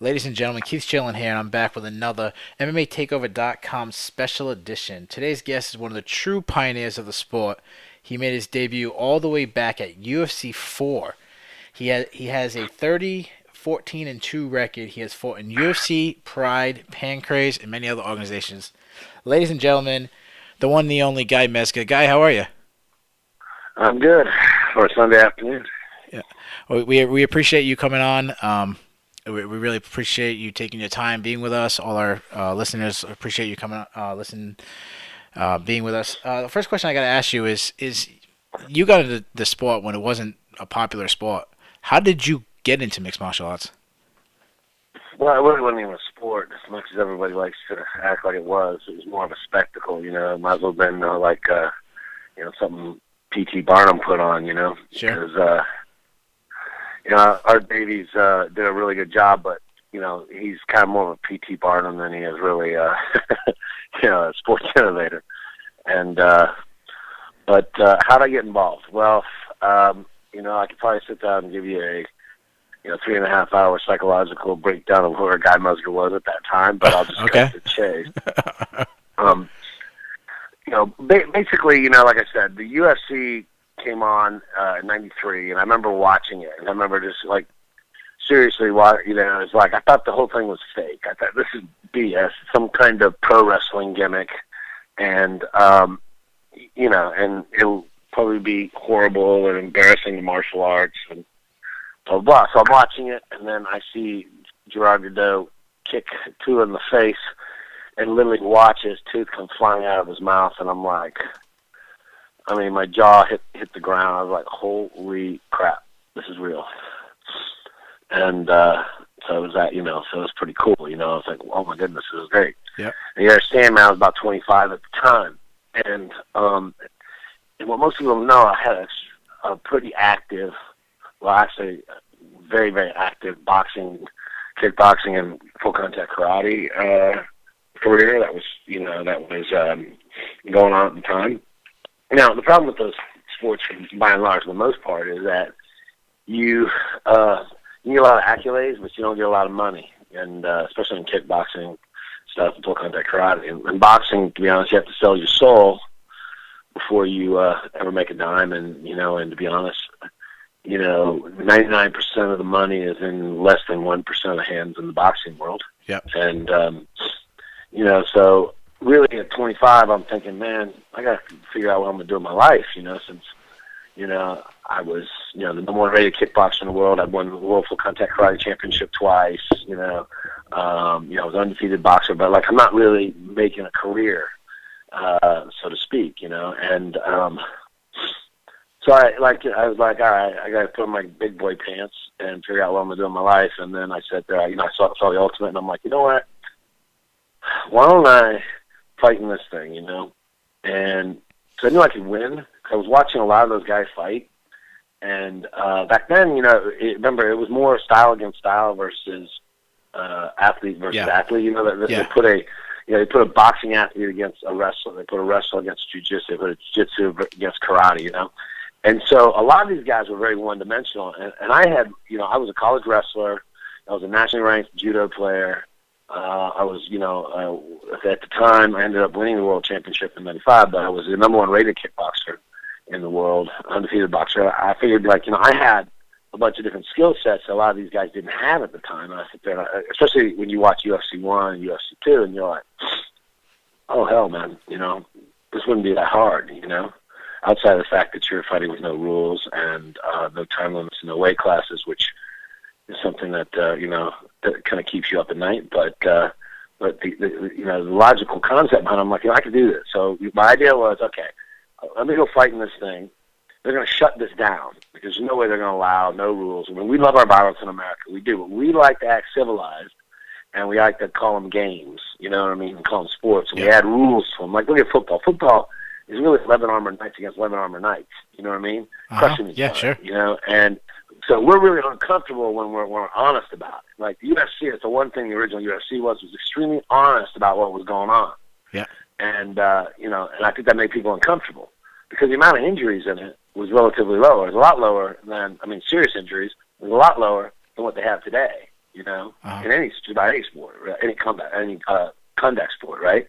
Ladies and gentlemen, Keith Chillen here, and I'm back with another MMATakeover.com special edition. Today's guest is one of the true pioneers of the sport. He made his debut all the way back at UFC 4. He has a 30, 14, and 2 record. He has fought in UFC, Pride, Pancrase, and many other organizations. Ladies and gentlemen, the one and the only Guy Mezger. Guy, how are you? I'm good for a Sunday afternoon. Yeah, we appreciate you coming on. We really appreciate you taking your time, being with us. All our listeners appreciate you coming, being with us. The first question I got to ask you is you got into the sport when it wasn't a popular sport. How did you get into mixed martial arts? Well, it really wasn't even a sport as much as everybody likes to act like it was. It was more of a spectacle, It might as well have been something P.T. Barnum put on, Sure. Because, Art Davies did a really good job, but, he's kind of more of a P.T. Barnum than he is really, a sports innovator. And, but how'd I get involved? Well, I could probably sit down and give you a 3.5 hour psychological breakdown of where Guy Mezger was at that time, but I'll just cut to the chase. Basically, like I said, the UFC came on in '93, and I remember watching it, and I remember just seriously, it's like I thought the whole thing was fake. I thought this is BS, some kind of pro wrestling gimmick, and and it'll probably be horrible and embarrassing to martial arts and blah, blah. So I'm watching it, and then I see Gerard Godot kick two in the face and literally watch his tooth come flying out of his mouth, and I'm like, my jaw hit the ground. I was like, holy crap, this is real. And so it was that, so it was pretty cool, I was like, oh my goodness, this is great. Yeah. And you understand, man, I was about 25 at the time. And what most people don't know, I had a pretty active, very, very active boxing, kickboxing, and full contact karate career that was, going on at the time. Now, the problem with those sports, by and large, for the most part, is that you get a lot of accolades, but you don't get a lot of money, and especially in kickboxing stuff and full contact karate. And boxing, to be honest, you have to sell your soul before you ever make a dime. And and to be honest, 99% of the money is in less than 1% of the hands in the boxing world. Yep. And so really at 25, I'm thinking, man, I got to figure out what I'm going to do in my life, since, I was, the number one rated kickboxer in the world. I won the World Full Contact Karate Championship twice, I was an undefeated boxer, but I'm not really making a career, so to speak, and, so I was like, all right, I got to put on my big boy pants and figure out what I'm going to do in my life. And then I said, I saw the Ultimate, and I'm like, you know what? Why don't I fight in this thing, And so I knew I could win. I was watching a lot of those guys fight. And back then, remember, it was more style against style versus athlete versus athlete. They put they put a boxing athlete against a wrestler. They put a wrestler against jiu-jitsu. They put a jiu-jitsu against karate, And so a lot of these guys were very one-dimensional. And I had, I was a college wrestler. I was a nationally ranked judo player. I was, at the time, I ended up winning the world championship in '95, but I was the number one rated kickboxer in the world, undefeated boxer. I figured, I had a bunch of different skill sets that a lot of these guys didn't have at the time. And I sit there, especially when you watch UFC 1 and UFC 2, and you're like, oh, hell, man, this wouldn't be that hard, outside of the fact that you're fighting with no rules and no time limits and no weight classes, which is something that that kind of keeps you up at night. But the logical concept behind it, I'm like, I could do this. So my idea was, okay, let me go fight in this thing. They're going to shut this down because there's no way they're going to allow no rules. I mean, we love our violence in America. We do. But we like to act civilized, and we like to call them games. You know what I mean? And call them sports. And we add rules to them. Like, look at football. Football is really 11 armored knights against 11 armored knights. You know what I mean? Crushing each other, sure. And so we're really uncomfortable when we're honest about it. Like the UFC, it's the one thing the original UFC was extremely honest about what was going on. Yeah. And, and I think that made people uncomfortable because the amount of injuries in it was relatively low. It was a lot lower than, serious injuries was a lot lower than what they have today. Uh-huh. in any sport, right? Any contact sport, right?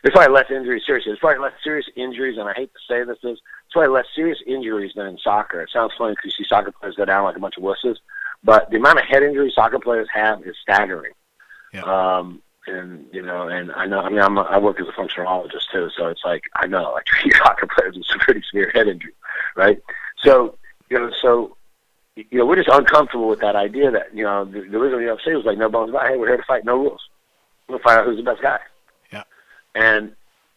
There's probably less injuries. Seriously, there's probably less serious injuries, and I hate to say this, there's probably less serious injuries than in soccer. It sounds funny because you see soccer players go down like a bunch of wusses, but the amount of head injuries soccer players have is staggering. Yeah. And I know. I mean, I work as a functionalist too, so it's like I know, like soccer players with some pretty severe head injury, right? So we're just uncomfortable with that idea that the original UFC was like no bones about, hey, we're here to fight, no rules. We'll find out who's the best guy. Yeah. And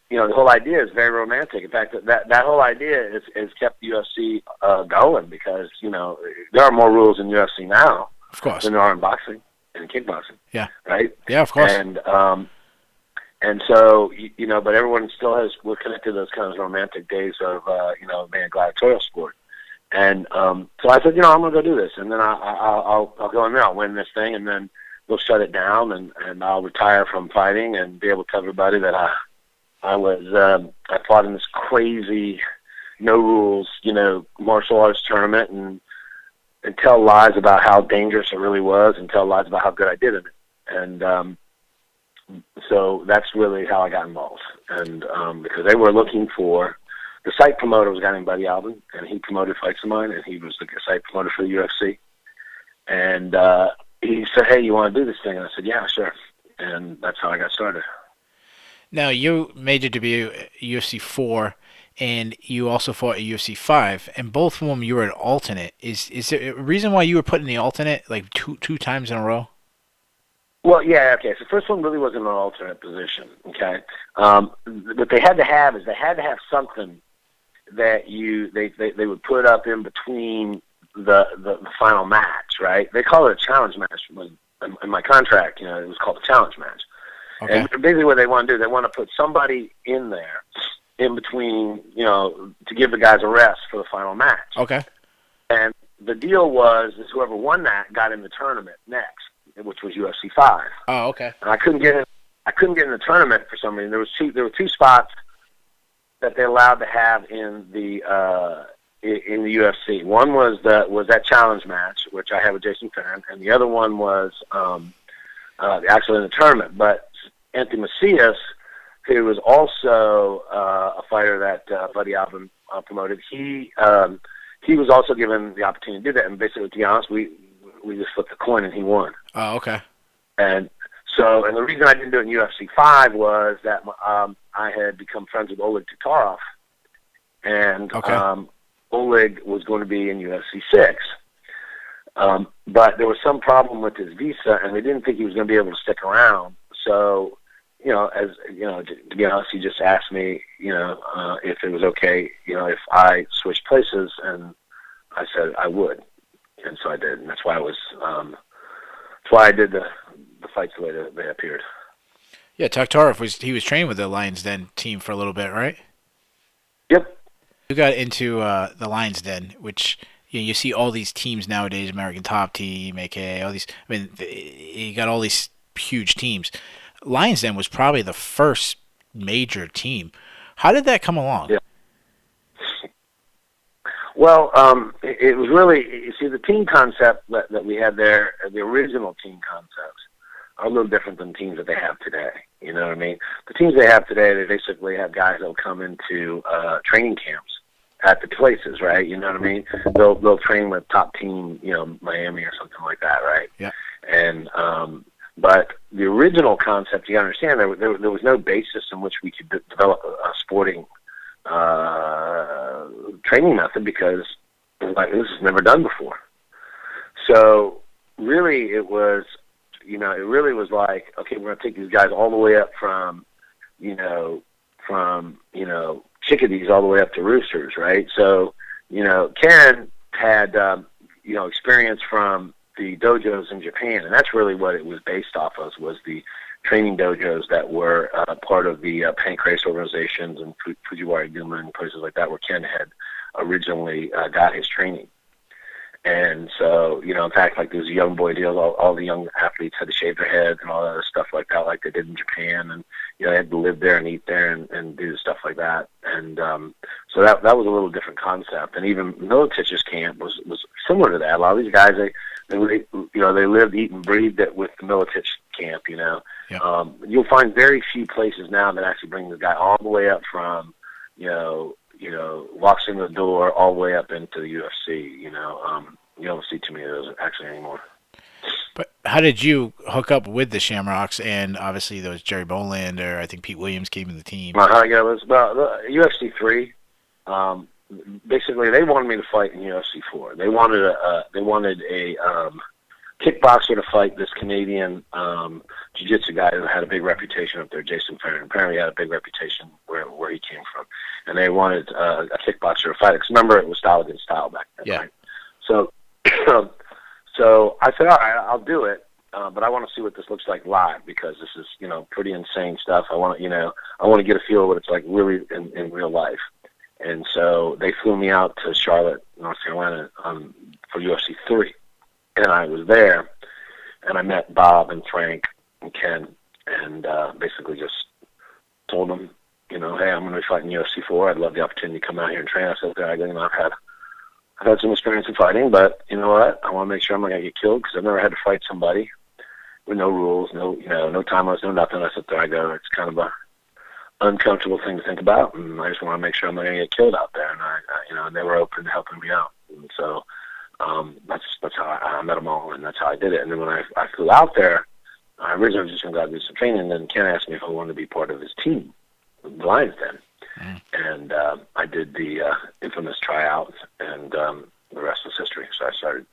the whole idea is very romantic. In fact, that whole idea has kept the UFC going because there are more rules in UFC now, Of course. than there are in boxing and kickboxing. Yeah. Right. Yeah, of course. And so but everyone still we're connected to those kind of romantic days of being a gladiatorial sport. And so I said, I'm going to go do this, and then I'll go in there, I'll win this thing, and then we'll shut it down, and I'll retire from fighting and be able to tell everybody that I fought in this crazy, no rules, martial arts tournament, and tell lies about how dangerous it really was, and tell lies about how good I did in it. And so that's really how I got involved, and because they were looking for. The site promoter was a guy named Buddy Albin, and he promoted fights of mine, and he was the site promoter for the UFC. And he said, hey, you want to do this thing? And I said, yeah, sure. And that's how I got started. Now, you made your debut at UFC 4, and you also fought at UFC 5, and both of them you were an alternate. Is there a reason why you were put in the alternate like two times in a row? Well, yeah, okay. So the first one really wasn't an alternate position, okay? What they had to have something that they would put up in between the final match, right? They call it a challenge match. In my contract, it was called a challenge match. Okay. And basically what they want to do, they want to put somebody in there in between, to give the guys a rest for the final match. Okay. And the deal was is whoever won that got in the tournament next, which was UFC 5. Oh, okay. And I couldn't get in the tournament for some reason. There were two spots that they allowed to have in the UFC. One was that challenge match, which I had with Jason Farron, and the other one was actually in the tournament. But Anthony Macias, who was also a fighter that Buddy Albin promoted, he was also given the opportunity to do that. And basically, to be honest, we just flipped a coin and he won. Oh, okay. And the reason I didn't do it in UFC 5 was that I had become friends with Oleg Tutarov, and Okay. Oleg was going to be in UFC 6. But there was some problem with his visa, and they didn't think he was going to be able to stick around. So, to be honest, he just asked me, if it was okay, if I switched places, and I said I would, and so I did, and that's why I did the fights the way that they appeared. Yeah, Taktarov was training with the Lions Den team for a little bit, right? Yep. You got into the Lions Den, which you see all these teams nowadays, American Top Team, aka all these. I mean, you got all these huge teams. Lions Den was probably the first major team. How did that come along? Yeah. Well, it was really, you see, the team concept that we had there, the original team concepts, are a little different than teams that they have today. You know what I mean? The teams they have today, they basically have guys that will come into training camps at the places, right? You know what I mean? They'll train with top team, Miami or something like that, right? Yeah. And but the original concept, you understand, there was no basis in which we could develop a sporting training method because like this was never done before. So really, it was like, okay, we're going to take these guys all the way up from chickadees all the way up to roosters, right? So, Ken had, experience from the dojos in Japan, and that's really what it was based off of, was the training dojos that were part of the Pancrase organizations and Fujiwara Yuma and places like that, where Ken had originally got his training. And so, in fact, like those young boy deals, all the young athletes had to shave their heads and all that other stuff like that, like they did in Japan. And, they had to live there and eat there and do stuff like that. And so that was a little different concept. And even Militich's camp was similar to that. A lot of these guys, they lived, eat, and breathed it with the military camp. Yeah. You'll find very few places now that actually bring the guy all the way up from, walks in the door all the way up into the UFC. You don't see too many of those actually anymore. But how did you hook up with the Shamrocks? And obviously there was Jerry Bolander. I think Pete Williams came in the team. Well, how I got was about UFC 3. Basically, they wanted me to fight in UFC 4. They wanted a kickboxer to fight this Canadian jiu-jitsu guy who had a big reputation up there, Jason Farron. Apparently, he had a big reputation where he came from, and they wanted a kickboxer to fight. Because remember, it was style against style back then, Yeah. right? So, so I said, all right, I'll do it. But I want to see what this looks like live because this is, pretty insane stuff. I want to get a feel of what it's like really in real life. And so they flew me out to Charlotte, North Carolina, for UFC 3. And I was there, and I met Bob and Frank and Ken, and basically just told them, hey, I'm going to be fighting UFC 4. I'd love the opportunity to come out here and train. I said, I've had some experience in fighting, but you know what? I want to make sure I'm not going to get killed because I've never had to fight somebody with no rules, no time limits, no nothing. I said, there I go. It's kind of a uncomfortable thing to think about, and I just want to make sure I'm not going to get killed out there. And and they were open to helping me out, and so that's how I met them all, and that's how I did it. And then when I flew out there, I originally was just going to go do some training, and then Ken asked me if I wanted to be part of his team, the Lions Den. And I did the infamous tryout, and the rest was history. So I started,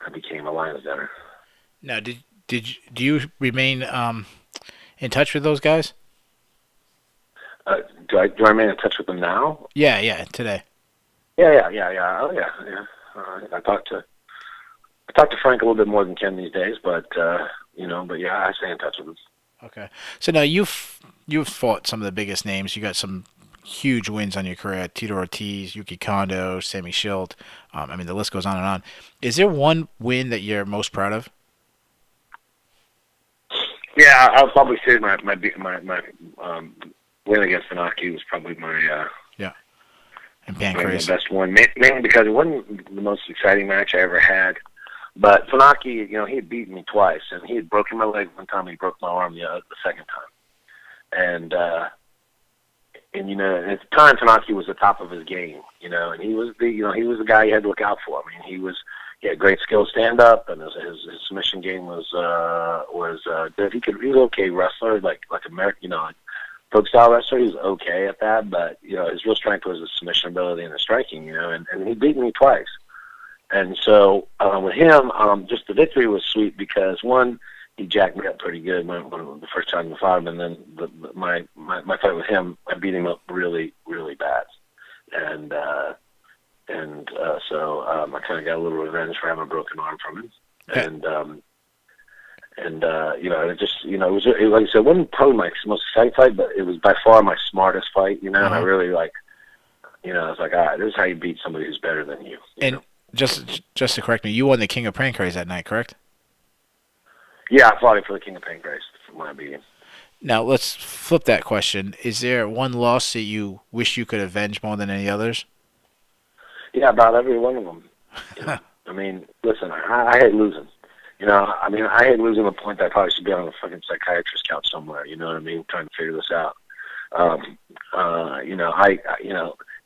I became a Lions Denner. Now, do you remain in touch with those guys? Do I remain in touch with them now? Yeah, today. Yeah. Oh, yeah. I talk to Frank a little bit more than Ken these days, but yeah, I stay in touch with them. Okay. So now you've fought some of the biggest names. You got some huge wins on your career: Tito Ortiz, Yuki Kondo, Sammy Schilt. The list goes on and on. Is there one win that you're most proud of? Yeah, I'll probably say my win against Funaki was probably my And my Pancrase. best one, mainly because it wasn't the most exciting match I ever had. But Funaki, he had beaten me twice, and he had broken my leg one time. He broke my arm the second time, and at the time Funaki was the top of his game, and he was the guy you had to look out for. He had great skill stand up, and his submission game was good. He was okay wrestler, like American, folk style wrestler. He was okay at that, but his real strength was his submission ability and the striking, and he beat me twice. And so with him, just the victory was sweet because one, he jacked me up pretty good when the first time I fought him, and then my fight with him, I beat him up really, really bad, and so I kind of got a little revenge for having a broken arm from him, and it just it was like I said, it wasn't probably my most exciting fight, but it was by far my smartest fight, and I really I was like, all right, this is how you beat somebody who's better than you. And just to correct me, you won the King of Pancrase that night, correct? Yeah, I fought him for the King of Pancrase when I beat him. Now let's flip that question. Is there one loss that you wish you could avenge more than any others? Yeah, about every one of them. Listen, I hate losing. I hate losing to the point that I probably should be on a fucking psychiatrist couch somewhere. You know what I mean? Trying to figure this out.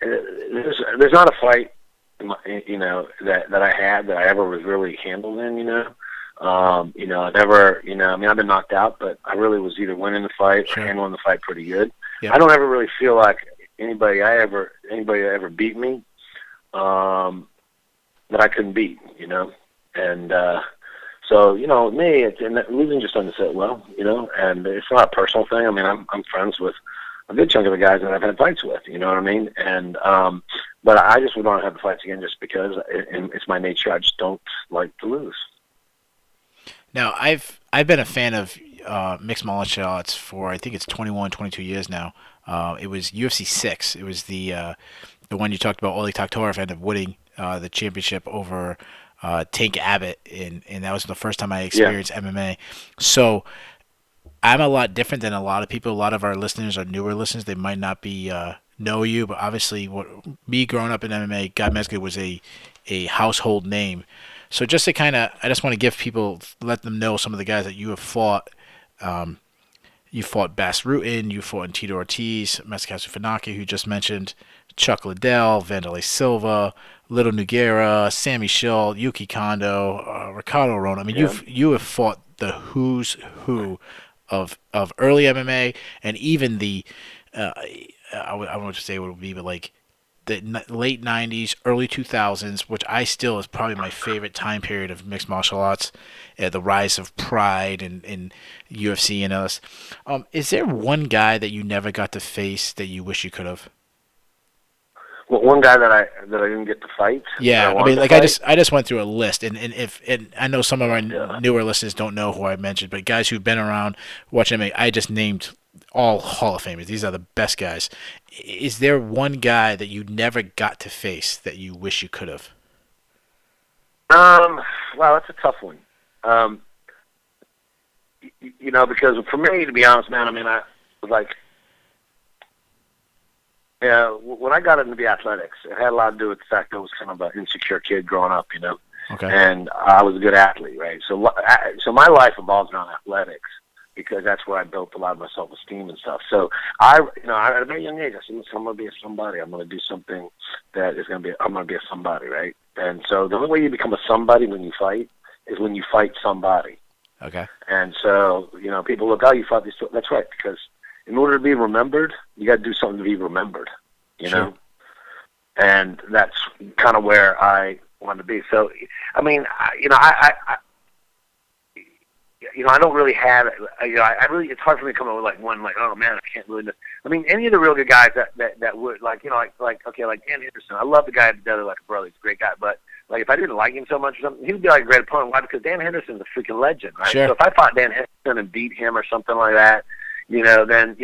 There's not a fight, that I had that I ever was really handled in. I never, I've been knocked out, but I really was either winning the fight or handling the fight pretty good. Yep. I don't ever really feel like anybody that ever beat me, that I couldn't beat, and so me, losing just doesn't sit well, and it's not a personal thing. I'm friends with a good chunk of the guys that I've had fights with, you know what I mean, and but I just would want to have the fights again just because it's my nature. I just don't like to lose. Now, I've been a fan of mixed martial arts for, I think it's 21, 22 years now. It was UFC 6. It was the one you talked about. Oleg Taktarov ended up winning the championship over Tank Abbott, and that was the first time I experienced MMA. So I'm a lot different than a lot of people. A lot of our listeners are newer listeners. They might not be know you, but obviously, me growing up in MMA, Guy Mezger was a household name. So just to I just want to give people, let them know some of the guys that you have fought. Um, you fought Bass Rutten, you fought Tito Ortiz, Masakazu Funaki, who you just mentioned, Chuck Liddell, Vanderlei Silva, Little Nogueira, Sammy Schill, Yuki Kondo, Ricardo Rona. I mean, Yeah. you have fought the who's who of early MMA, and even the uh, I want to say what it would be, but like the late 90s, early 2000s, which I still is probably my favorite time period of mixed martial arts, the rise of Pride and UFC and us. Is there one guy that you never got to face that you wish you could have? Well, one guy that I didn't get to fight that I Yeah, I wanted mean, to like fight. I just went through a list, and I know some of our Yeah. newer listeners don't know who I mentioned, but guys who've been around watching MMA, I just named all Hall of Famers. These are the best guys. Is there one guy that you never got to face that you wish you could have? Um. Wow, that's a tough one. Um. Because for me, to be honest, man, I mean, I was like, yeah, when I got into the athletics, it had a lot to do with the fact that I was kind of an insecure kid growing up, Okay. and I was a good athlete, right? So my life evolves around athletics because that's where I built a lot of my self-esteem and stuff. So at a very young age, I said, listen, I'm going to be a somebody. I'm going to do something I'm going to be a somebody, right? And so the only way you become a somebody when you fight is when you fight somebody. Okay. And so, people look, oh, you fought these. That's right, because in order to be remembered, you got to do something to be remembered, Sure. And that's kind of where I want to be. So, I mean, I don't really have, it's hard for me to come up with like one, like, oh man, I can't really. I mean, any of the real good guys that would, like, like Dan Henderson. I love the guy at Deadly Like a Brother. He's a great guy, but like if I didn't like him so much or something, he would be like a great opponent. Why? Because Dan Henderson's a freaking legend, right? Sure. So if I fought Dan Henderson and beat him or something like that, then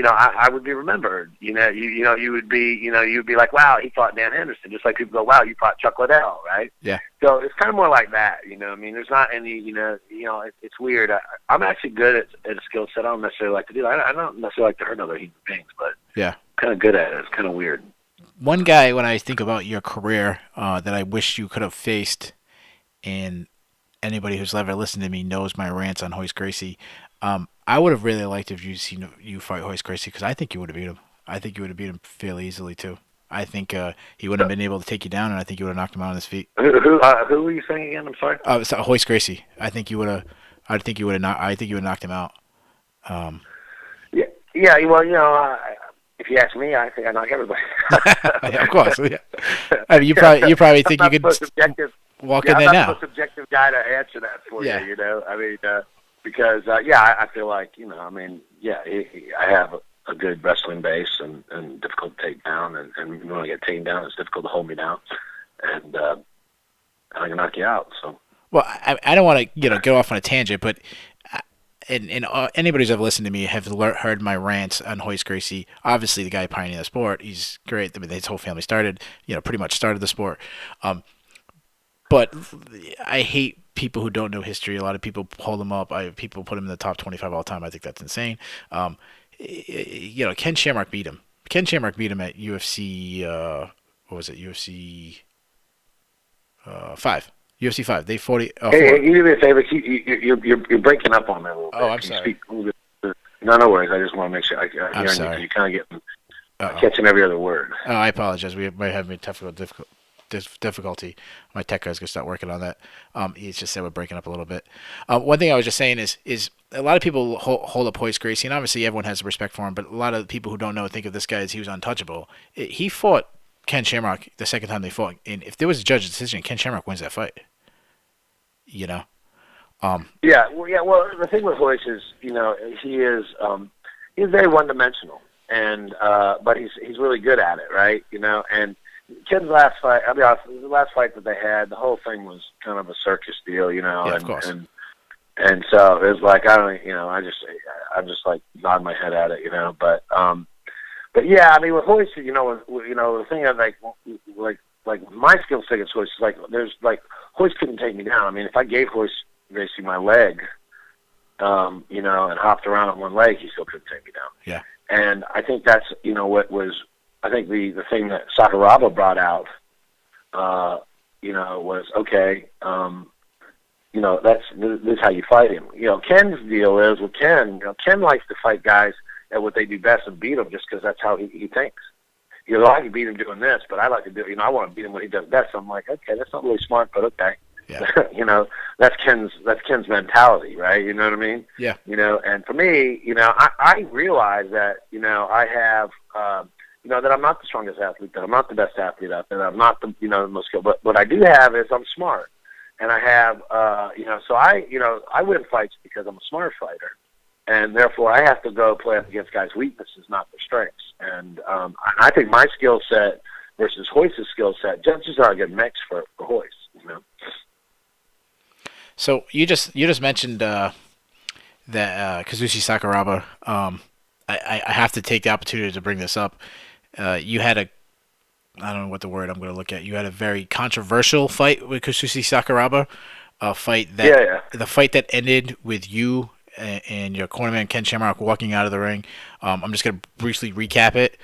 I would be remembered. You would be like, wow, he fought Dan Henderson. Just like people go, wow, you fought Chuck Liddell, right? Yeah. So it's kind of more like that. I mean, there's not any, it's weird. I'm actually good at a skill set I don't necessarily like to do. I don't necessarily like to hurt other human beings, but Yeah. kind of good at it. It's kind of weird. One guy, when I think about your career, that I wish you could have faced, and anybody who's ever listened to me knows my rants on Hoist Gracie. I would have really liked if you seen you fight Hoist Gracie because I think you would have beat him. I think you would have beat him fairly easily too. I think he wouldn't have been able to take you down, and I think you would have knocked him out on his feet. Who were you saying again? I'm sorry. So Hoist Gracie. I think you would have. I think you would have. I think you would have knocked him out. Yeah, yeah. Well, if you ask me, I think I knock everybody. Yeah, of course. Yeah. I mean, you probably think you could walk in there I'm now. not the subjective guy to answer that for Yeah. you. I mean, because I feel like I mean, I have a good wrestling base and difficult to take down, and when I get taken down, it's difficult to hold me down, and I can knock you out. So. Well, I don't want to get off on a tangent, but anybody who's ever listened to me have heard my rants on Hoist Gracie. Obviously, the guy pioneered the sport. He's great. I mean, his whole family pretty much started the sport. But I hate people who don't know history. A lot of people hold him up. People put him in the top 25 all time. I think that's insane. Ken Shamrock beat him. Ken Shamrock beat him at UFC. What was it? UFC 5. UFC 5. They 40. Hey, you do me a favor. You're breaking up on me a little bit. Oh, I'm Can you sorry. speak a little bit? No worries. I just want to make sure I'm sorry. you're kind of getting Uh-oh. catching every other word. Oh, I apologize. We might have difficulty. My tech guy's gonna start working on that. He's just said we're breaking up a little bit. One thing I was just saying is a lot of people hold up Hoist Gracie, and obviously everyone has respect for him. But a lot of people who don't know think of this guy as he was untouchable. He fought Ken Shamrock the second time they fought, and if there was a judge's decision, Ken Shamrock wins that fight. Yeah. Well, the thing with Hoist is, he's very one-dimensional, and but he's really good at it, right? And Ken's last fight, I'll be honest, the last fight that they had, the whole thing was kind of a circus deal, Yeah, of course. And so it was like I'm just like nodding my head at it, but yeah, I mean with Hoist, the thing I like my skill set against Hoist is like there's like Hoist couldn't take me down. I mean if I gave Hoist basically my leg, and hopped around on one leg, he still couldn't take me down. Yeah. And I think that's what was I think the thing that Sakuraba brought out, was okay. this is how you fight him. Ken's deal is with Ken. Ken likes to fight guys at what they do best and beat them just because that's how he thinks. I can beat him doing this, but I like to do. I want to beat him when he does best. So I'm like, okay, that's not really smart, but okay. Yeah. That's Ken's mentality, right? You know what I mean? Yeah. And for me, I realize that, I have, that I'm not the strongest athlete, that I'm not the best athlete out there, that I'm not the, the most skilled. But what I do have is I'm smart. And I have, so I win fights because I'm a smart fighter. And therefore I have to go play up against guys' weaknesses, not their strengths. And I think my skill set versus Royce's skill set just are a good mix for Royce, So you just mentioned that Kazushi Sakuraba. I have to take the opportunity to bring this up. You had I don't know what the word I'm going to look at. You had a very controversial fight with Kazushi Sakuraba, the fight that ended with you and your cornerman Ken Shamrock walking out of the ring. I'm just going to briefly recap it.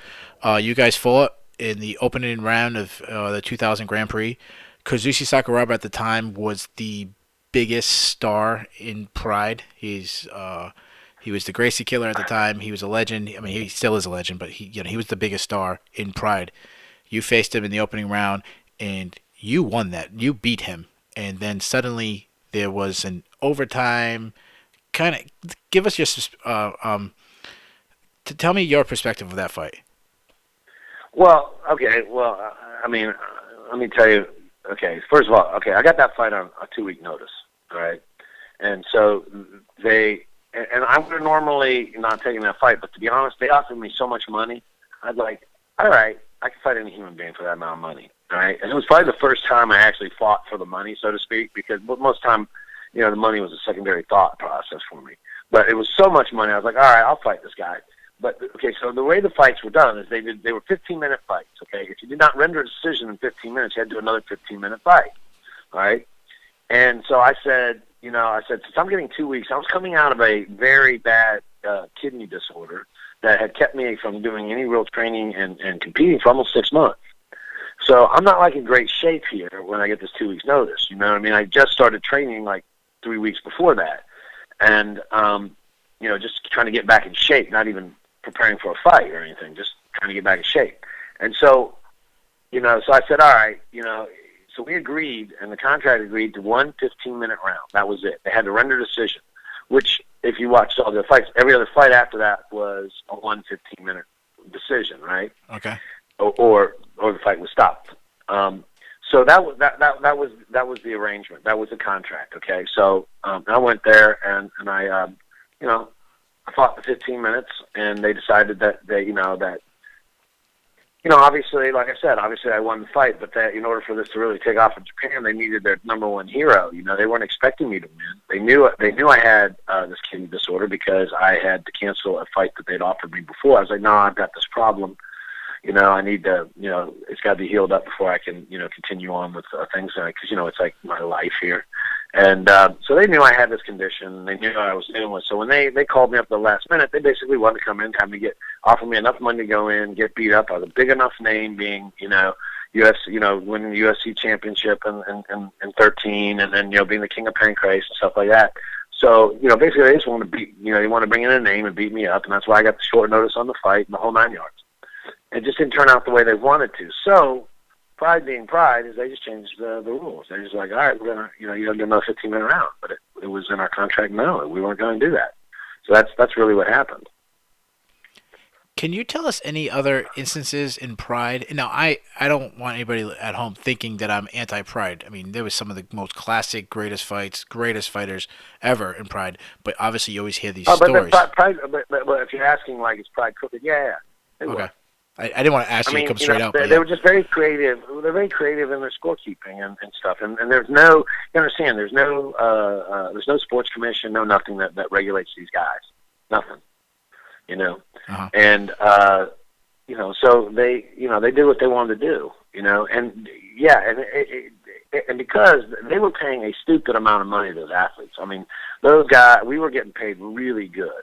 You guys fought in the opening round of the 2000 Grand Prix. Kazushi Sakuraba at the time was the biggest star in Pride. He was the Gracie Killer at the time. He was a legend. I mean, he still is a legend, but he was the biggest star in Pride. You faced him in the opening round, and you won that. You beat him, and then suddenly there was an overtime. Kind of give us your tell me your perspective of that fight. Well, okay. Well, I mean, let me tell you. Okay, first of all, I got that fight on a 2-week notice, all right? And so and I would have normally not taken that fight, but to be honest, they offered me so much money, I'd like, all right, I can fight any human being for that amount of money, all right? And it was probably the first time I actually fought for the money, so to speak, because most time, the money was a secondary thought process for me. But it was so much money, I was like, all right, I'll fight this guy. But, okay, so the way the fights were done is they were 15-minute fights, okay? If you did not render a decision in 15 minutes, you had to do another 15-minute fight, all right? And so I said, since I'm getting 2 weeks, I was coming out of a very bad kidney disorder that had kept me from doing any real training and competing for almost 6 months. So I'm not like in great shape here when I get this 2 weeks notice, you know what I mean? I just started training like 3 weeks before that. And, just trying to get back in shape, not even preparing for a fight or anything, just trying to get back in shape. And so, so I said, all right, so we agreed, and the contract agreed to one 15-minute round. That was it. They had to render a decision, which, if you watched all the fights, every other fight after that was a 1 15-minute decision, right? Okay. Or the fight was stopped. So that was the arrangement. That was the contract. Okay. So I went there and I I fought the 15 minutes, and they decided that obviously, like I said, obviously I won the fight, but that in order for this to really take off in Japan, they needed their number one hero. They weren't expecting me to win. They knew I had this kidney disorder because I had to cancel a fight that they'd offered me before. I was like, no, I've got this problem. I need to, it's got to be healed up before I can, continue on with things. Because, it's like my life here. And so they knew I had this condition. They knew what I was dealing with. So when they called me up at the last minute, they basically wanted to come in, offer me enough money to go in, get beat up. I was a big enough name being, UFC, winning the UFC championship in 13, and then, being the king of pancrase and stuff like that. So, basically they just want to beat, they want to bring in a name and beat me up. And that's why I got the short notice on the fight and the whole 9 yards. It just didn't turn out the way they wanted to. So, Pride being Pride, is they just changed the rules. They're just like, all right, we're gonna, you got to do another 15-minute round. But it was in our contract. No, we weren't going to do that. So that's really what happened. Can you tell us any other instances in Pride? Now, I don't want anybody at home thinking that I'm anti-Pride. I mean, there was some of the most classic, greatest fights, greatest fighters ever in Pride. But obviously, you always hear these stories. But if you're asking, like, is Pride crooked? Yeah. Okay. I didn't want to ask you to come straight out. They were just very creative. They're very creative in their scorekeeping and stuff. And there's no, you understand, there's no sports commission, no nothing that regulates these guys. Nothing. Uh-huh. And, so they did what they wanted to do, and yeah, and because they were paying a stupid amount of money to those athletes. I mean, those guys, we were getting paid really good.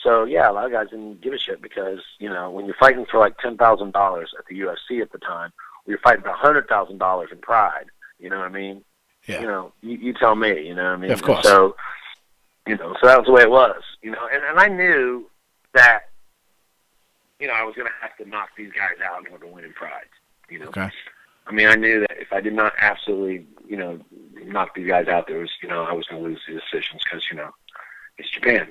So, yeah, a lot of guys didn't give a shit because, when you're fighting for like $10,000 at the UFC at the time, or you're fighting for $100,000 in Pride, you know what I mean? Yeah. You tell me, you know what I Of mean? And course. so, so that was the way it was, and I knew that, I was going to have to knock these guys out in order to win in Pride, Okay. I mean, I knew that if I did not absolutely, knock these guys out, there was, I was going to lose the decisions because, it's Japan.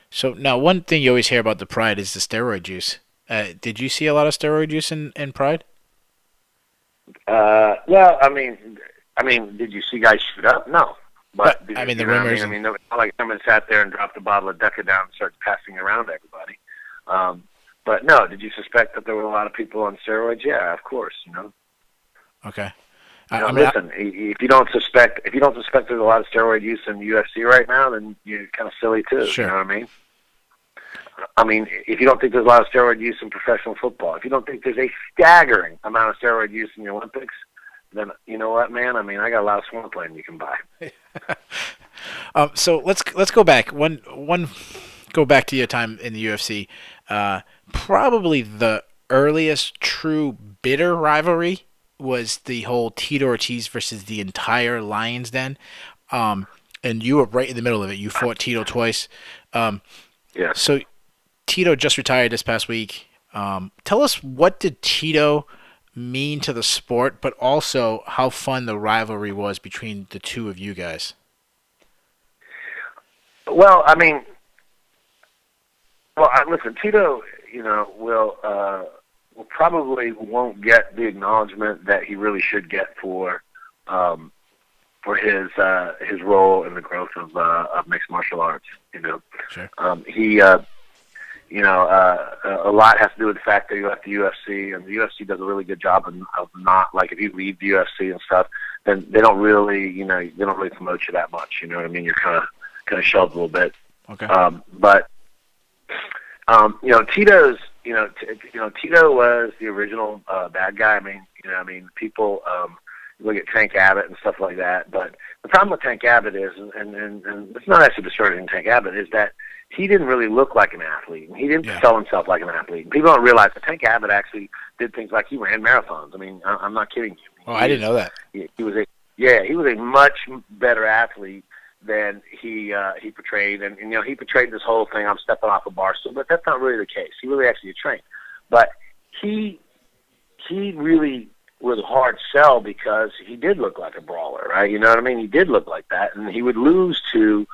So now, one thing you always hear about the Pride is the steroid use. Did you see a lot of steroid use in Pride? Well, did you see guys shoot up? No. But But, I mean, the you know what I rumors mean? and It's not like someone sat there and dropped a bottle of Deca down and started passing it around to everybody. But no, did you suspect that there were a lot of people on steroids? Yeah, of course, okay. Listen, if you don't suspect there's a lot of steroid use in the UFC right now, then you're kind of silly too. You Sure. know what I mean? I mean, if you don't think there's a lot of steroid use in professional football, if you don't think there's a staggering amount of steroid use in the Olympics, then you know what, man? I mean, I got a lot of swampland you can buy. So let's go back one go back to your time in the UFC. Probably the earliest true bitter rivalry was the whole Tito Ortiz versus the entire Lions Den. And you were right in the middle of it. You fought Tito twice. Um, Yeah. so Tito just retired this past week. Tell us, what did Tito mean to the sport, but also how fun the rivalry was between the two of you guys. Well, listen, Tito, will probably won't get the acknowledgement that he really should get for his role in the growth of mixed martial arts. Sure. A lot has to do with the fact that you left the UFC, and the UFC does a really good job of not, like, if you leave the UFC and stuff, then they don't really, they don't really promote you that much. You know what I mean? You're kind of shelved a little bit. Okay. But Tito's, Tito was the original bad guy. People look at Tank Abbott and stuff like that, but the problem with Tank Abbott is, and it's not actually discouraging Tank Abbott, is that he didn't really look like an athlete, and he didn't sell himself like an athlete. And people don't realize that Tank Abbott actually did things like he ran marathons. I mean, I'm not kidding you. Oh, I didn't know that. He was a much better athlete than he portrayed, and he portrayed this whole thing, I'm stepping off a bar stool, but that's not really the case. He really actually trained, but he really was a hard sell because he did look like a brawler, right? You know what I mean? He did look like that, and he would lose to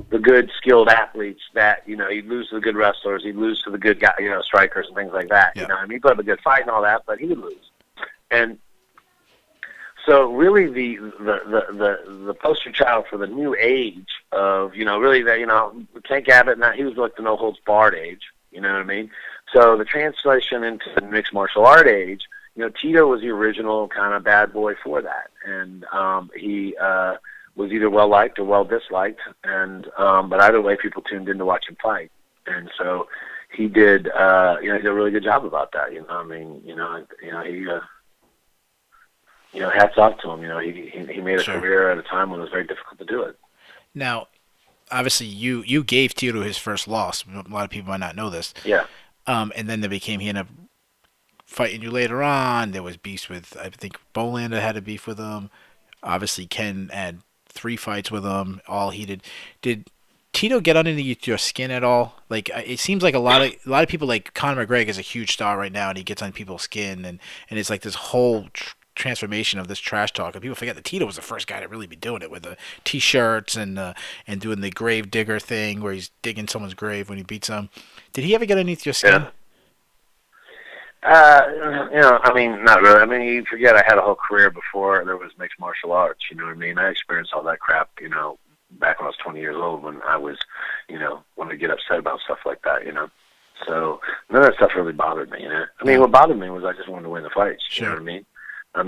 the good, skilled athletes that, he'd lose to the good wrestlers, he'd lose to the good guy, strikers and things like that. Yeah. He put up a good fight and all that, but he would lose. And so really the poster child for the new age of, really that, Tank Abbott, now he was like the no holds barred age, you know what I mean? So the translation into the mixed martial art age, Tito was the original kind of bad boy for that. And he was either well liked or well disliked, and but either way people tuned in to watch him fight. And so he did he did a really good job about that, hats off to him. He made a career at a time when it was very difficult to do it. Now, obviously, you gave Tito his first loss. A lot of people might not know this. Yeah. And then he ended up fighting you later on. There was beefs with, I think, Bolander had a beef with him. Obviously, Ken had 3 fights with him, all heated. Did Tito get underneath your skin at all? Like, it seems like a lot of people, like Conor McGregor is a huge star right now, and he gets on people's skin, and it's like this whole transformation of this trash talk, and people forget that Tito was the first guy to really be doing it with the t-shirts and doing the grave digger thing where he's digging someone's grave when he beats them. Did he ever get underneath your skin? Yeah. Not really. You forget I had a whole career before there was mixed martial arts, you know what I mean? I experienced all that crap, back when I was 20 years old, when I was, when I get upset about stuff like that, So none of that stuff really bothered me, What bothered me was I just wanted to win the fights, Sure. You know what I mean? To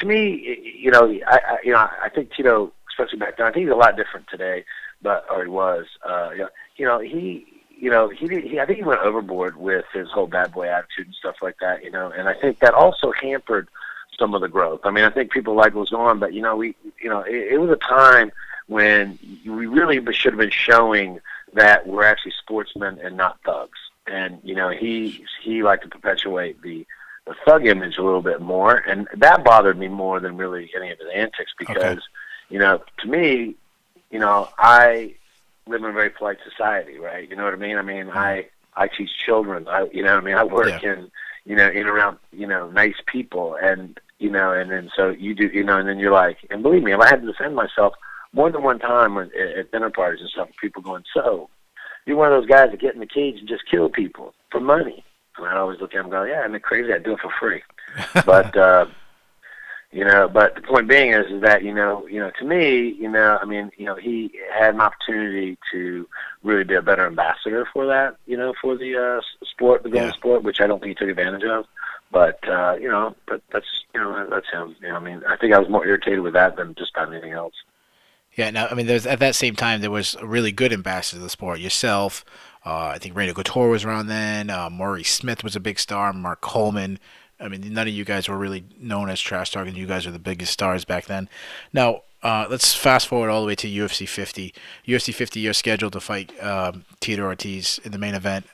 me, I think Tito, especially back then, I think he's a lot different today, or he was, I think he went overboard with his whole bad boy attitude and stuff like that, and I think that also hampered some of the growth. I think people liked what was going on, but it was a time when we really should have been showing that we're actually sportsmen and not thugs. And he liked to perpetuate the thug image a little bit more, and that bothered me more than really any of his antics because, to me, I live in a very polite society, right? You know what I mean? I mean, I teach children. I work in, in around, nice people, and and then so you do, and then you're like, and believe me, if I had to defend myself more than one time at dinner parties and stuff, people going, so you're one of those guys that get in the cage and just kill people for money. And I'd always look at him and go, yeah, I'm crazy. I do it for free. But, but the point being is that, to me, he had an opportunity to really be a better ambassador for that, for the sport, the golden sport, which I don't think he took advantage of. But, but that's him. I think I was more irritated with that than just about anything else. Yeah, now, there's at that same time, there was a really good ambassador of the sport. Yourself, I think Randall Couture was around then. Maury Smith was a big star. Mark Coleman. None of you guys were really known as trash talking. You guys were the biggest stars back then. Now, let's fast forward all the way to UFC 50. UFC 50, you're scheduled to fight Tito Ortiz in the main event.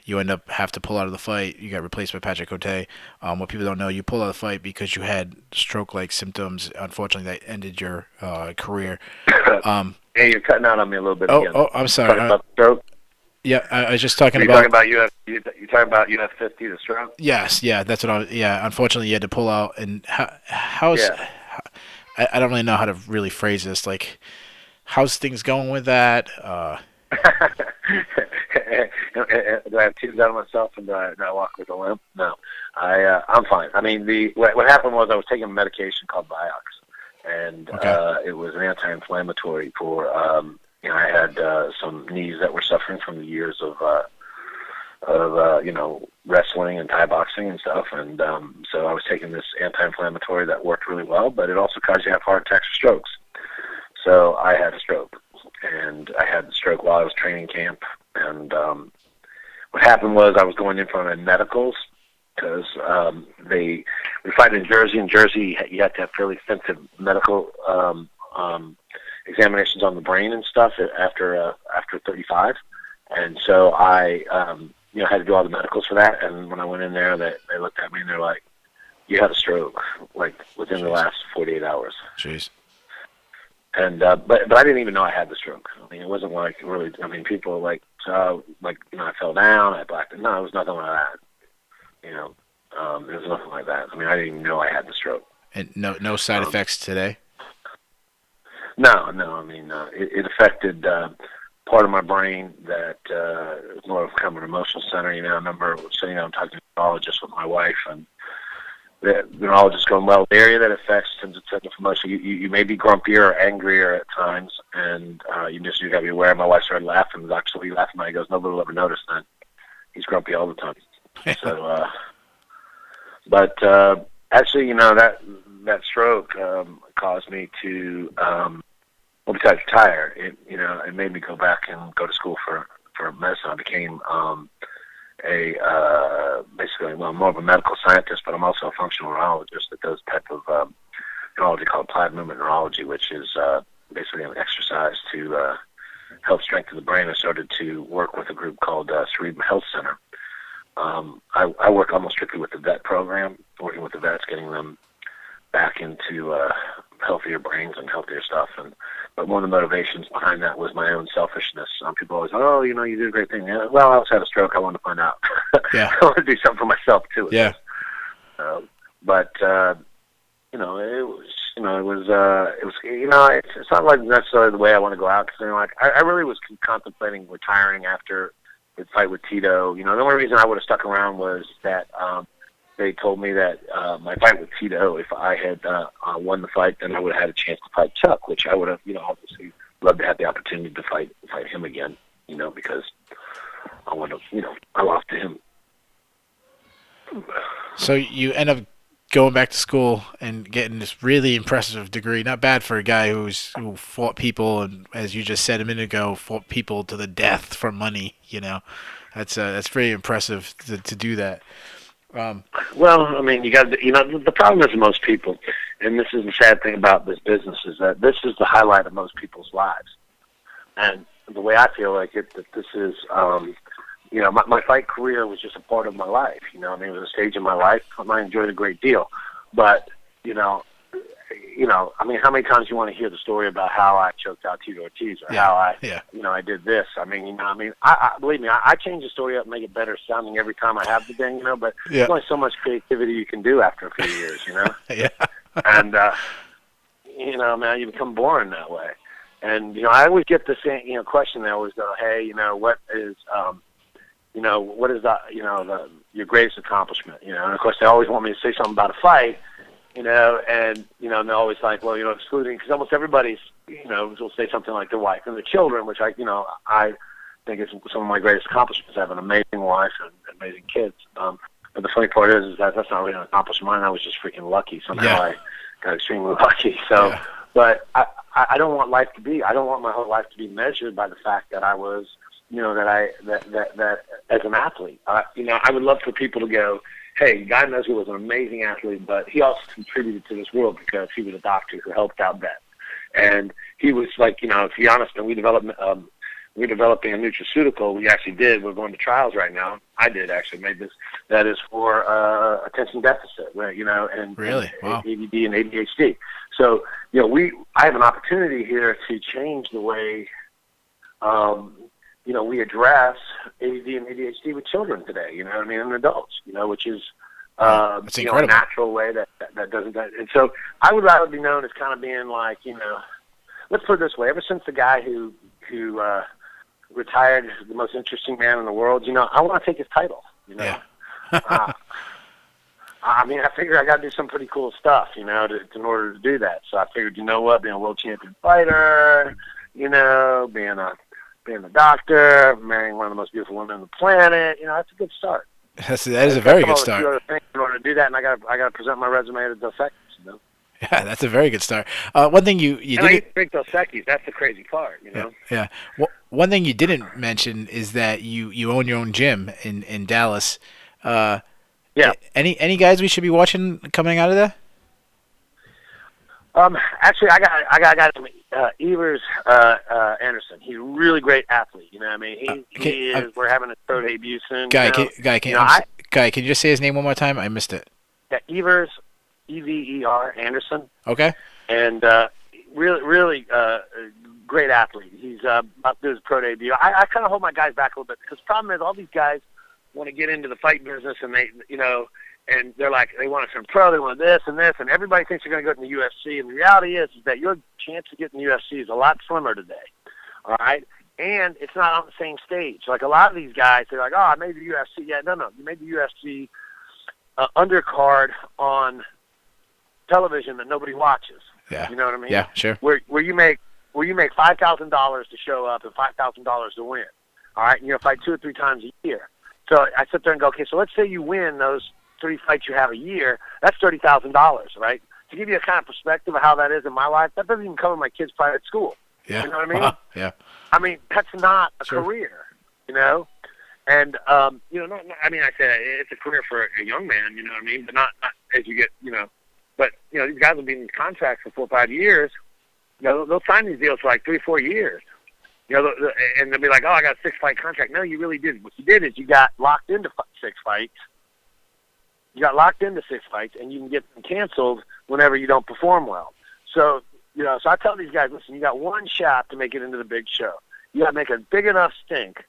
You have to pull out of the fight. You got replaced by Patrick Cote. What people don't know, you pulled out of the fight because you had stroke-like symptoms. Unfortunately, that ended your career. Hey, you're cutting out on me a little bit again. Oh, I'm sorry. Talking about stroke? Yeah, I was just talking about. You're talking about UF 50, the stroke? Yes, yeah, that's what unfortunately, you had to pull out. And how's I don't really know how to really phrase this. Like, how's things going with that? Do I have tears out of myself and do I walk with a limp? No, I'm fine. What happened was I was taking a medication called Vioxx, and it was an anti-inflammatory for. I had some knees that were suffering from the years of wrestling and Thai boxing and stuff, and so I was taking this anti-inflammatory that worked really well, but it also caused you to have heart attacks or strokes. So I had a stroke, and I had the stroke while I was training camp. And what happened was I was going in for my medicals because we fight in Jersey. In Jersey, you have to have fairly extensive medical examinations on the brain and stuff after 35. And so I had to do all the medicals for that. And when I went in there, they looked at me and they're like, "You had a stroke like within the last 48 hours." Jeez. And but I didn't even know I had the stroke. It wasn't like really. People like I fell down, I blacked. No, it was nothing like that. It was nothing like that. I didn't even know I had the stroke. And no side effects today. No. It affected part of my brain that is more of kind of an emotional center. I remember sitting down talking to a neurologist with my wife, and the neurologist going, well, the area that affects tends to send information. You may be grumpier or angrier at times, and you got to be aware. My wife started laughing. Actually, laughing. He goes, nobody will ever notice that. He's grumpy all the time. So, but actually, that stroke caused me to, besides retire, it made me go back and go to school for medicine. I became basically more of a medical scientist, but I'm also a functional neurologist that does type of neurology called applied movement neurology, which is basically an exercise to help strengthen the brain. I started to work with a group called Cerebral Health Center. I work almost strictly with the vet program, working with the vets, getting them back into healthier brains and healthier stuff. But one of the motivations behind that was my own selfishness. People always, you did a great thing. Yeah, well, I also had a stroke. I wanted to find out. Yeah. I want to do something for myself too. Yeah. It's not like necessarily the way I want to go out. Because I really was contemplating retiring after the fight with Tito. The only reason I would have stuck around was that they told me that my fight with Tito, if I had won the fight, then I would have had a chance to fight Chuck, which I would have, obviously loved to have the opportunity to fight him again, because I want to, I lost to him. So you end up going back to school and getting this really impressive degree. Not bad for a guy who fought people and, as you just said a minute ago, fought people to the death for money. That's very impressive to do that. Well, you got the problem is with most people, and this is the sad thing about this business, is that this is the highlight of most people's lives. And the way I feel like it, that this is my fight career was just a part of my life. I mean, it was a stage in my life. I enjoyed it a great deal. But, I mean, how many times you want to hear the story about how I choked out Tito Ortiz or how I did this? I mean, I believe me, I change the story up and make it better sounding every time I have the thing, but there's only so much creativity you can do after a few years, Yeah. And, man, you become boring that way. And, I always get the same, question. They always go, hey, what is, what is your greatest accomplishment? And of course they always want me to say something about a fight, and they're always like, well, excluding, because almost everybody's, will say something like their wife and their children, which I think is some of my greatest accomplishments. I have an amazing wife and amazing kids. But the funny part is that that's not really an accomplishment of mine. I was just freaking lucky. Somehow I got extremely lucky. So, but I don't want I don't want my whole life to be measured by the fact that I was, that as an athlete. I would love for people to go, hey, Guy Mezger was an amazing athlete, but he also contributed to this world because he was a doctor who helped out vets. And he was like, to be honest, and we're developing a nutraceutical. We actually did. We're going to trials right now. I did actually made this. That is for attention deficit, right? And really, wow. ADD and ADHD. So, I have an opportunity here to change the way, we address ADD and ADHD with children today, and adults, which is, a natural way that doesn't. And so I would rather be known as kind of being like, let's put it this way. Ever since the guy who retired as the most interesting man in the world, I want to take his title, Yeah. I mean, I figure I got to do some pretty cool stuff, in order to do that. So I figured, being a world champion fighter, being a doctor, marrying one of the most beautiful women on the planet, that's a good start. That is a very good start. In order to do that, and I got to present my resume to Dos Equis, Yeah, that's a very good start. One thing you didn't. I drink Dos Equis. That's the crazy part, Yeah. Well, one thing you didn't mention is that you own your own gym in Dallas. Yeah. Any guys we should be watching coming out of there? Actually, I got a guy named Evers Anderson. He's a really great athlete. I mean, he is. We're having a pro debut soon. Guy, can you just say his name one more time? I missed it. Yeah, Evers, Ever Anderson. Okay. And really great athlete. He's about to do his pro debut. I kind of hold my guys back a little bit because the problem is all these guys want to get into the fight business and they, and they're like, they want to turn pro, they want this, and everybody thinks they're going to go to the UFC, and the reality is that your chance to get in the UFC is a lot slimmer today, all right? And it's not on the same stage. Like a lot of these guys, they're like, oh, I made the UFC. Yeah, no, you made the UFC undercard on television that nobody watches. Yeah. You know what I mean? Yeah, sure. Where you make $5,000 to show up and $5,000 to win, all right? And fight 2 or 3 times a year. So I sit there and go, okay, so let's say you win those 3 fights you have a year, that's $30,000, right? To give you a kind of perspective of how that is in my life, that doesn't even cover my kids' private school. Yeah. You know what I mean? Wow. Yeah. I mean, that's not a Sure. career, And, I say it's a career for a young man, you know what I mean? But not as you get, but, these guys will be in contracts for 4 or 5 years. They'll sign these deals for like 3 or 4 years. And they'll be like, oh, I got a 6-fight contract. No, you really didn't. What you did is you got locked into 6 fights. You got locked into 6 fights, and you can get them canceled whenever you don't perform well. So, so I tell these guys, listen, you got one shot to make it into the big show. You got to make a big enough stink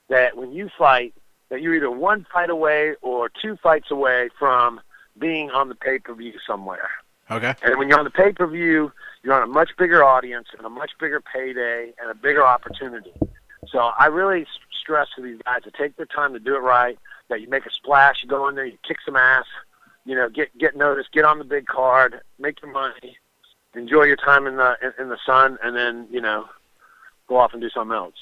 that when you fight, that you're either 1 fight away or 2 fights away from being on the pay-per-view somewhere. Okay. And when you're on the pay-per-view, you're on a much bigger audience and a much bigger payday and a bigger opportunity. So I really stress to these guys to take their time to do it right, that you make a splash, you go in there, you kick some ass, get noticed, get on the big card, make your money, enjoy your time in the sun, and then, go off and do something else,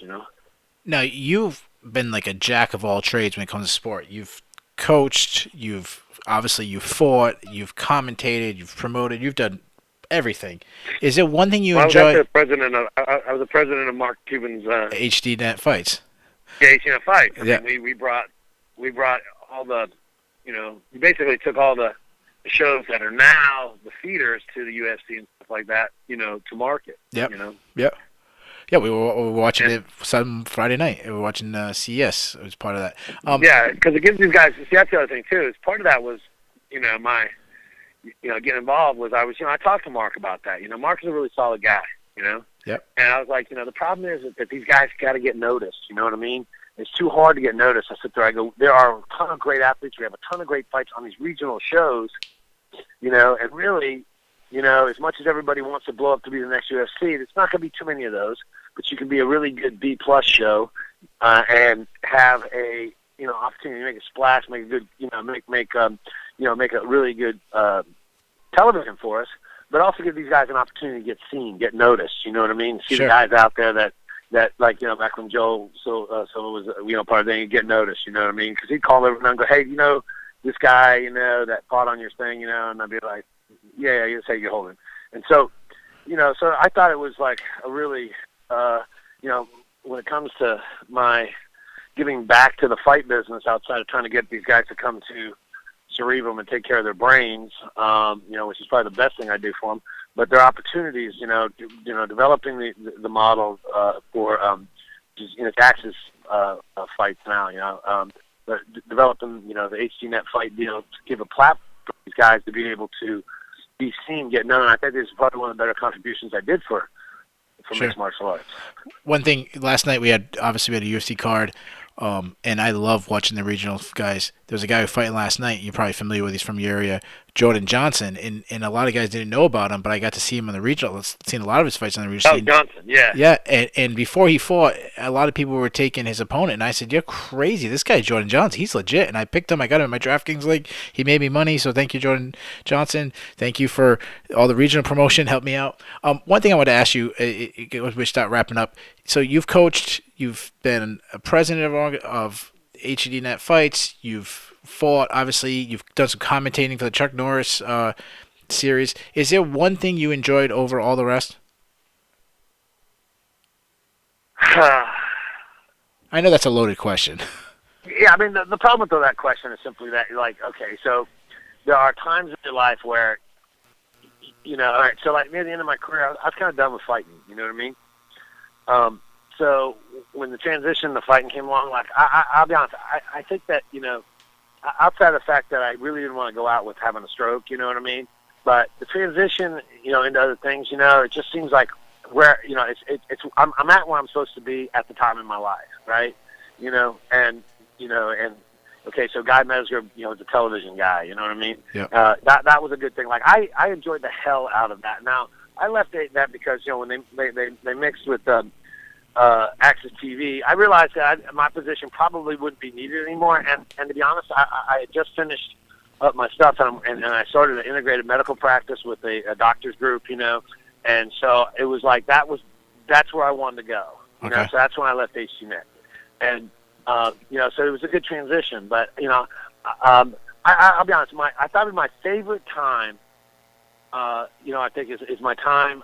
Now, you've been like a jack of all trades when it comes to sport. You've coached, you've fought, you've commentated, you've promoted, you've done everything. Is there one thing you enjoy? I was the president of Mark Cuban's HD Net Fights. Yeah, HD Net Fights. I Yeah. mean, we brought all the, we basically took all the shows that are now the feeders to the UFC and stuff like that, to market. Yep. Yep. Yeah, we were watching it some Friday night. We were watching CES. It was part of that. Yeah, because it gives these guys. See, that's the other thing too. Is part of that was, my, getting involved was I was, I talked to Mark about that. Mark is a really solid guy. Yep. And I was like, the problem is that these guys got to get noticed. You know what I mean? It's too hard to get noticed. I sit there, I go, there are a ton of great athletes. We have a ton of great fights on these regional shows. And really, as much as everybody wants to blow up to be the next UFC, it's not going to be too many of those. But you can be a really good B plus show, and have a opportunity to make a splash, make a good make a really good television for us, but also give these guys an opportunity to get seen, get noticed. You know what I mean? See Sure. the guys out there that like back when Joe so was part of the thing, get noticed. You know what I mean? Because he'd call everyone and go, hey, this guy that fought on your thing, and I'd be like, yeah, you say you're holding. And so, so I thought it was like a really, when it comes to my giving back to the fight business outside of trying to get these guys to come to Cerebrum and take care of their brains, which is probably the best thing I do for them. But there are opportunities, developing the model for Jax's fights now, but developing the HDNet fight deal to give a platform for these guys to be able to be seen, get known. I think this is probably one of the better contributions I did for Sure. mixed martial arts. One thing, last night we had a UFC card, and I love watching the regional guys. There was a guy who fighting last night. You're probably familiar with. He's from your area, Jordan Johnson, and a lot of guys didn't know about him, but I got to see him on the regional. I've seen a lot of his fights on the regional. Oh, Johnson, yeah. Yeah, and before he fought, a lot of people were taking his opponent, and I said, "You're crazy. This guy Jordan Johnson, he's legit." And I picked him. I got him in my DraftKings league. He made me money, so thank you, Jordan Johnson. Thank you for all the regional promotion. Helped me out. One thing I want to ask you, we start wrapping up. So you've coached, you've been a president of HDNet Fights, you've fought, obviously, you've done some commentating for the Chuck Norris series. Is there one thing you enjoyed over all the rest? I know that's a loaded question. Yeah, I mean, the problem with that question is simply that, like, okay, so there are times in your life where, all right, so like near the end of my career, I was kind of done with fighting, you know what I mean? So when the transition to fighting came along, like, I'll be honest, I think that, outside of the fact that I really didn't want to go out with having a stroke, you know what I mean? But the transition, into other things, it just seems like where, I'm at where I'm supposed to be at the time in my life, right? And okay, so Guy Mezger, is a television guy, you know what I mean? Yeah. That was a good thing. Like, I enjoyed the hell out of that. Now, I left that because, when they mixed with Access TV, I realized that my position probably wouldn't be needed anymore. And to be honest, I had just finished up my stuff, and I started an integrated medical practice with a doctor's group, and so it was like that's where I wanted to go. Okay. So that's when I left HCNet, and so it was a good transition. But I'll be honest, I thought my favorite time, I think is my time.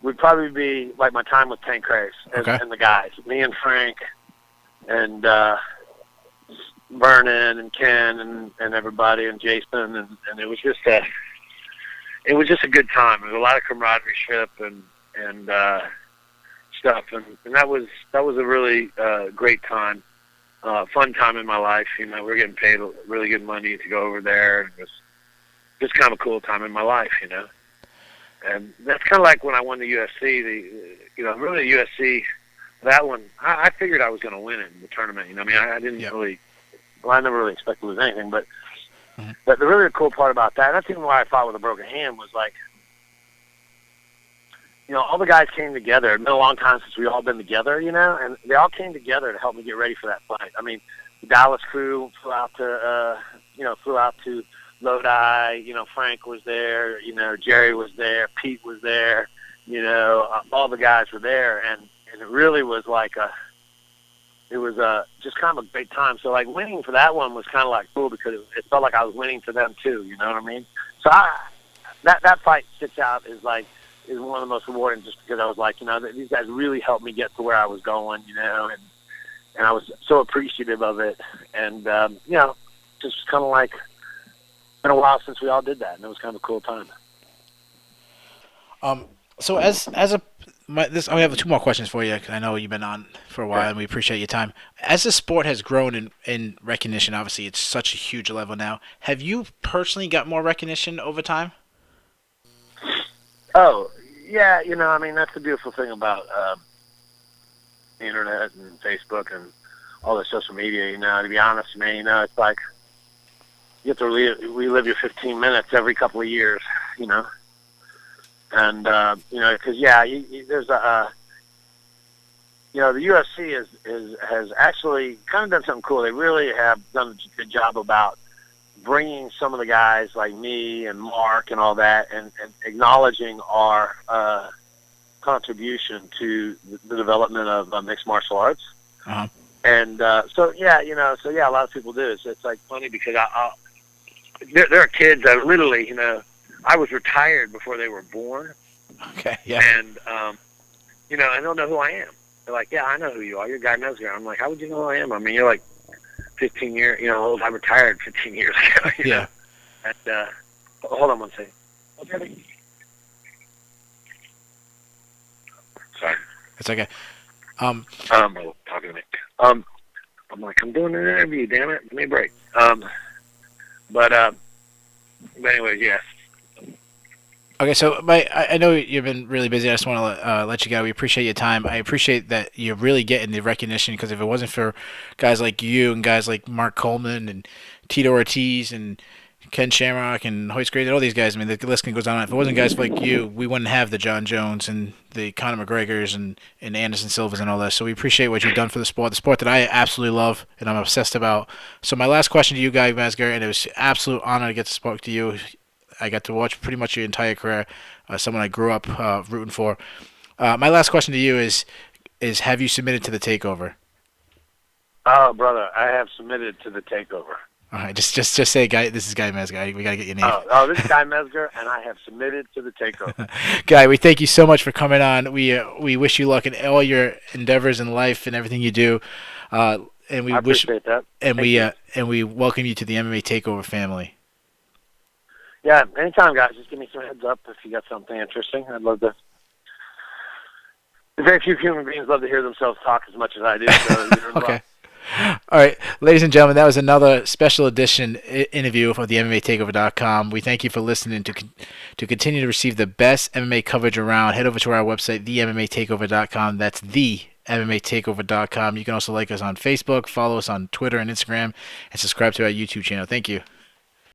Would probably be like my time with Tank Craze and the guys, me and Frank, and Vernon and Ken and everybody and Jason, and it was just a good time. There was a lot of camaraderie and stuff, and that was a really great time, fun time in my life. We're getting paid really good money to go over there, and it was just kind of a cool time in my life, And that's kind of like when I won the UFC. Really the UFC, that one, I figured I was going to win it in the tournament. I mean, I didn't really, I never really expected to lose anything. But but the really cool part about that, and that's even why I fought with a broken hand, was like, all the guys came together. It's been a long time since we all been together, and they all came together to help me get ready for that fight. I mean, the Dallas crew flew out to Lodi, Frank was there, Jerry was there, Pete was there, all the guys were there, and it really was like just kind of a great time. So like winning for that one was kind of like cool because it felt like I was winning for them too, you know what I mean? So that fight sticks out is one of the most rewarding just because I was like, these guys really helped me get to where I was going, and I was so appreciative of it, and just kind of like, been a while since we all did that, and it was kind of a cool time. So as a I have two more questions for you 'cause I know you've been on for a Okay. while and we appreciate your time. As the sport has grown in recognition, obviously it's such a huge level now. Have you personally got more recognition over time? Oh, yeah. I mean, that's the beautiful thing about the internet and Facebook and all the social media. To be honest, man, it's like you have to relive your 15 minutes every couple of years. You know, and because there's the UFC has actually kind of done something cool. They really have done a good job about bringing some of the guys like me and Mark and all that, and acknowledging our contribution to the development of mixed martial arts. Uh-huh. And a lot of people do. It's like funny because there are kids that literally, I was retired before they were born, Okay. Yeah. and and they'll know who I am. They're like, yeah, I know who you are. You're Guy Mezger. I'm like, how would you know who I am? I mean, you're like 15 years, old. I retired 15 years ago. Yeah. And hold on one second. Okay. Sorry. It's okay. Talking to me. I'm like, I'm doing an interview. Damn it, give me a break. But anyways, yes. Okay, so I know you've been really busy. I just want to let you go. We appreciate your time. I appreciate that you're really getting the recognition because if it wasn't for guys like you and guys like Mark Coleman and Tito Ortiz and Ken Shamrock and Hoist Gracie, all these guys, I mean, the list can goes on. If it wasn't guys like you, we wouldn't have the John Jones and the Conor McGregors and Anderson Silvas and all that. So we appreciate what you've done for the sport that I absolutely love and I'm obsessed about. So my last question to you, Guy Mezger, and it was an absolute honor to get to speak to you. I got to watch pretty much your entire career. Someone I grew up rooting for. My last question to you is have you submitted to the takeover? Oh, brother, I have submitted to the takeover. All right, just say, Guy. This is Guy Mezger. We gotta get your name. This is Guy Mezger, and I have submitted to the takeover. Guy, we thank you so much for coming on. We wish you luck in all your endeavors in life and everything you do. And we I wish appreciate that. and Thank we you. and we welcome you to the MMA Takeover family. Yeah, anytime, guys. Just give me some heads up if you got something interesting. I'd love to. Very few human beings love to hear themselves talk as much as I do. So you're in Okay. All right, ladies and gentlemen, that was another special edition interview of the MMATakeover.com. We thank you for listening. To continue to receive the best MMA coverage around, head over to our website, themmmatakeover.com. That's themmmatakeover.com. You can also like us on Facebook, follow us on Twitter and Instagram, and subscribe to our YouTube channel. Thank you.